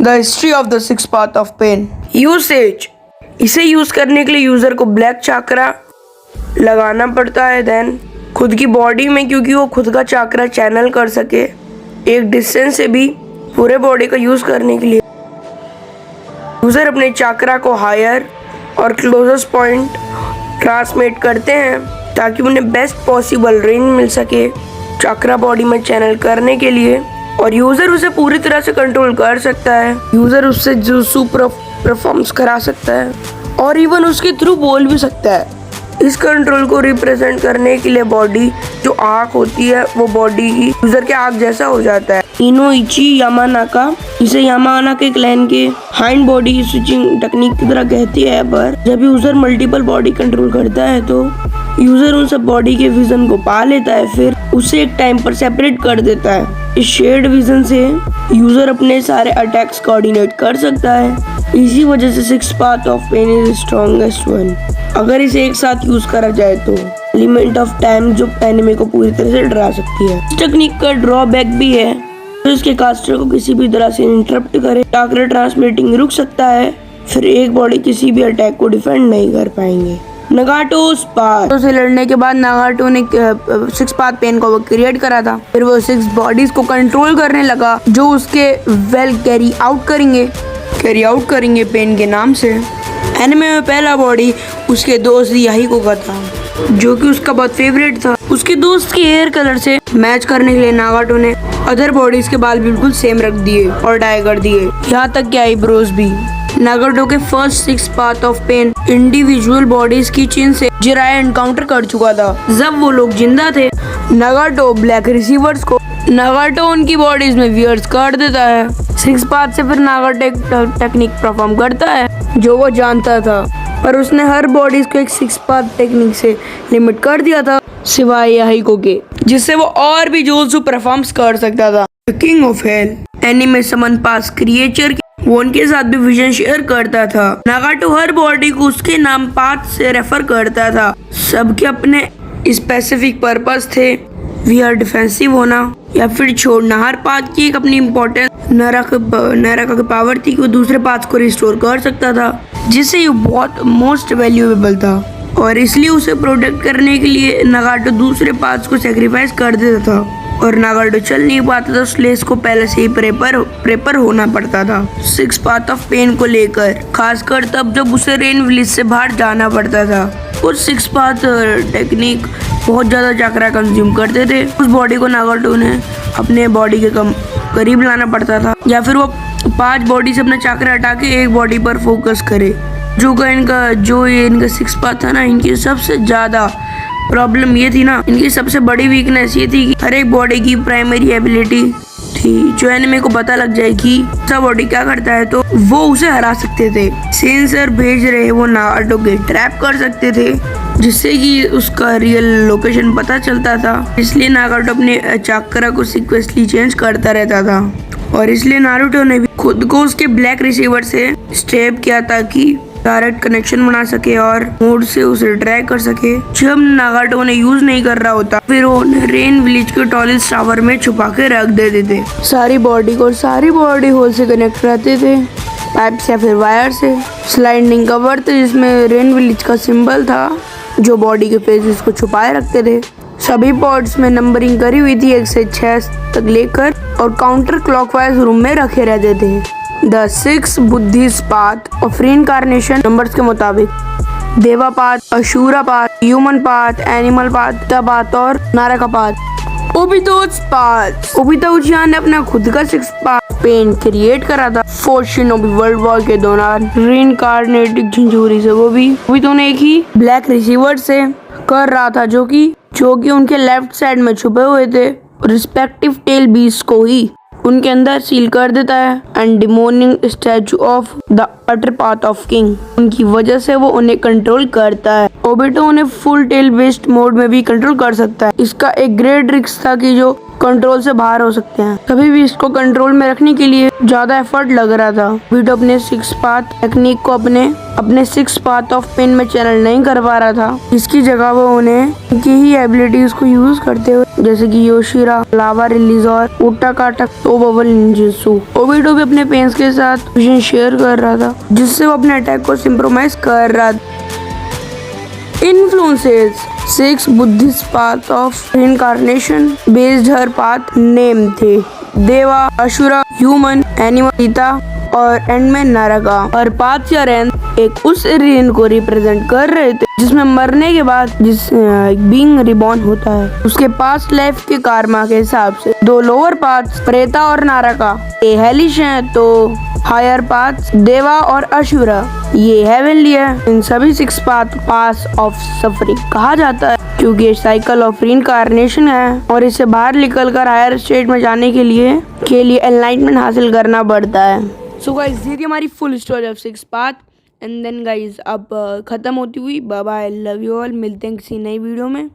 The history of the six path of pain. Usage, इसे use करने के लिए यूजर को ब्लैक चाकरा लगाना पड़ता है, देन खुद की बॉडी में, क्योंकि वो खुद का चाकरा चैनल कर सके एक डिस्टेंस से भी पूरे बॉडी का यूज करने के लिए यूजर अपने चाकरा को हायर और क्लोजेस्ट पॉइंट ट्रांसमिट करते हैं ताकि उन्हें बेस्ट पॉसिबल रेंज मिल सके चाकरा बॉडी में चैनल करने के लिए, और यूजर उसे पूरी तरह से कंट्रोल कर सकता है। यूजर उससे जुत्सु परफॉर्म्स करा सकता है और इवन उसके थ्रू बोल भी सकता है। इस कंट्रोल को रिप्रेजेंट करने के लिए बॉडी जो आँख होती है वो बॉडी की यूजर के आँख जैसा हो जाता है। इनोइची यामानाका इसे यामानाका क्लैन के हाइंड बॉडी स्विचिंग टेक्निक की तरह कहती है, पर जब यूजर मल्टीपल बॉडी कंट्रोल करता है तो यूजर उन सब बॉडी के विजन को पा लेता है, फिर उसे एक टाइम पर सेपरेट कर देता है। इस शेयर्ड विजन से यूजर अपने सारे अटैक्स कोऑर्डिनेट कर सकता है। इसी वजह से six path of pain is strongest one. अगर इसे एक साथ यूज करा जाए तो एलिमेंट ऑफ टाइम जो एनिमे को पूरी तरह से डरा सकती है। इस टेक्निक का ड्रॉबैक भी है, तो इसके कास्टर को किसी भी तरह से इंटरप्ट करे, चाकरा ट्रांसमिटिंग रुक सकता है, फिर एक बॉडी किसी भी अटैक को डिफेंड नहीं कर पाएंगे। नगाटोस पाथ से लड़ने के बाद नागाटो ने सिक्स पाथ पेन को क्रिएट करा था, फिर वो सिक्स बॉडीज को कंट्रोल करने लगा जो उसके वेल कैरी आउट करेंगे पेन के नाम से। एनिमे में पहला बॉडी उसके दोस्त याहिको का था, जो कि उसका बहुत फेवरेट था। उसके दोस्त के हेयर कलर से मैच करने के लिए नागाटो ने अदर बॉडीज के बाल बिल्कुल सेम रख दिए और डाई कर दिए, यहाँ तक कि आईब्रोज भी। नागाटो के first six path of pain individual bodies की चीन से जिराया एनकाउंटर कर चुका था जब वो लोग जिंदा थे। नागाटो ब्लैक रिसीवर्स को उनकी बॉडीज में वियर्स कर देता है। सिक्स पाथ से फिर नागाटो एक टेक्निक परफॉर्म करता है जो वो जानता था, पर उसने हर बॉडीज को एक सिक्स पाथ टेक्निक से लिमिट कर दिया था सिवाय याहिको के, जिससे वो और भी जोजो परफॉर्म्स कर सकता था। King of hell anime summon पास क्रिएचर वो उनके साथ भी विजन शेयर करता था। नागाटो हर बॉडी को उसके नाम पाथ से रेफर करता था, सबके अपने स्पेसिफिक पर्पस थे, वी डिफेंसिव होना या फिर छोड़ना। हर पाथ की एक अपनी इम्पोर्टेंस नाराका की पावर थी कि वो दूसरे पाथ को रिस्टोर कर सकता था, जिससे ये बहुत मोस्ट वैल्यूएबल था, और इसलिए उसे प्रोटेक्ट करने के लिए नागाटो दूसरे पाथ्स को सेक्रीफाइस कर देता था, और नागाटो चल नहीं पाता था इसलिए इसको पहले से ही प्रेपर होना पड़ता था सिक्स पाथ ऑफ पेन को लेकर, खासकर तब जब उसे रेन विलेज से बाहर जाना पड़ता था। कुछ सिक्स पाथ टेक्निक बहुत ज़्यादा चाकरा कंज्यूम करते थे, उस बॉडी को नागाटो ने अपने बॉडी के करीब लाना पड़ता था, या फिर वो 5 बॉडी से अपना चाकरा हटा के एक बॉडी पर फोकस करे। जो इनका सिक्स पाथ था ना, इनकी सबसे ज़्यादा प्रॉब्लम ये थी ना, इनकी सबसे बड़ी वीकनेस ये थी कि हर एक बॉडी की प्राइमरी एबिलिटी थी जो एनिमे को पता लग जाए कि सब बॉडी क्या करता है तो वो उसे हरा सकते थे। सेंसर भेज रहे वो नागाटो के ट्रैप कर सकते थे, जिससे कि उसका रियल लोकेशन पता चलता था। इसलिए नागाटो अपने चाकरा को सीक्वेंसली चेंज करता रहता था, और इसलिए नारुतो ने भी खुद को उसके ब्लैक रिसीवर से स्टेप किया ताकि डायरेक्ट कनेक्शन बना सके और मोड से उसे ट्रैक कर सके। जब नागाटो ने यूज नहीं कर रहा होता फिर वो रेन विलेज के टॉलेस्ट टावर में छुपा के रख देते थे। सारी बॉडी होल से कनेक्ट रहते थे, पाइप से या फिर वायर से। स्लाइडिंग कवर थे जिसमें रेन विलेज का सिंबल था जो बॉडी के फेसेस को छुपाए रखते थे। सभी पॉड्स में नंबरिंग करी हुई थी 1 से 6 तक लेकर, और काउंटर क्लॉकवाइज रूम में रखे रहते थे। The 6 Buddhist path of reincarnation numbers के मुताबिक देवा path, Ashura path, human path, animal path, the path और नाराका पाथ। ओबितो ने अपना खुद का सिक्स पाथ पेन क्रिएट करा था फोर्शिनोबी वर्ल्ड वॉर के दौरान रीइंकार्नेटिंग झंझूरी से। वो भी ओबितो ने एक ही ब्लैक रिसीवर से कर रहा था जो कि उनके लेफ्ट साइड में छुपे हुए थे रिस्पेक्टिव टेल बीस्ट को ही उनके अंदर सील कर देता है। And demeaning statue of the utter path of king, उनकी वजह से वो उन्हें कंट्रोल करता है। ओबिटो उन्हें फुल टेल बेस्ड मोड में भी कंट्रोल कर सकता है। इसका एक ग्रेट रिस्क था कि जो कंट्रोल से बाहर हो सकते हैं। कभी भी इसको कंट्रोल में रखने के लिए ज्यादा एफर्ट लग रहा था। वीटो अपने 6 पाथ टेक्निक को अपने 6 पाथ ऑफ पेन में चैनल नहीं कर पा रहा था। इसकी जगह वो उन्हें उनकी ही एबिलिटीज को यूज करते हुए, जैसे कि योशिरा, लावा रिलीज और उट्टा काटा तो बबल निंजुत्सु, ओबिटो भी अपने पेन्स के साथ विजन शेयर कर रहा था, जिससे वो अपने अटैक को सिंप्रोमाइज कर रहा था। Influences 6 Buddhist path of reincarnation based her path name थे देवा, असुरा, ह्यूमन, एनिमल, सीता और एंडमैन नारका। और पाथ या रेंथ एक उस रीन को रिप्रेजेंट कर रहे थे जिसमें मरने के बाद जिस बीइंग रिबॉर्न होता है उसके पास्ट लाइफ के कार्मा के हिसाब से। 2 लोअर पाथ्स प्रेता और नारका ये हेलिश हैं, तो हायर पाथ्स देवा और असुरा ये हेवनली है। इन सभी 6 पास ऑफ सफरिंग कहा जाता है क्योंकि ये साइकिल ऑफ रीइंकार्नेशन है और इससे बाहर निकलकर हायर स्टेट में जाने के लिए एनलाइटमेंट हासिल करना पड़ता है। सो गाइस ये थी हमारी full story of 6 path. And then guys अब खत्म होती हुई bye bye, love you all, मिलते हैं किसी नई वीडियो में।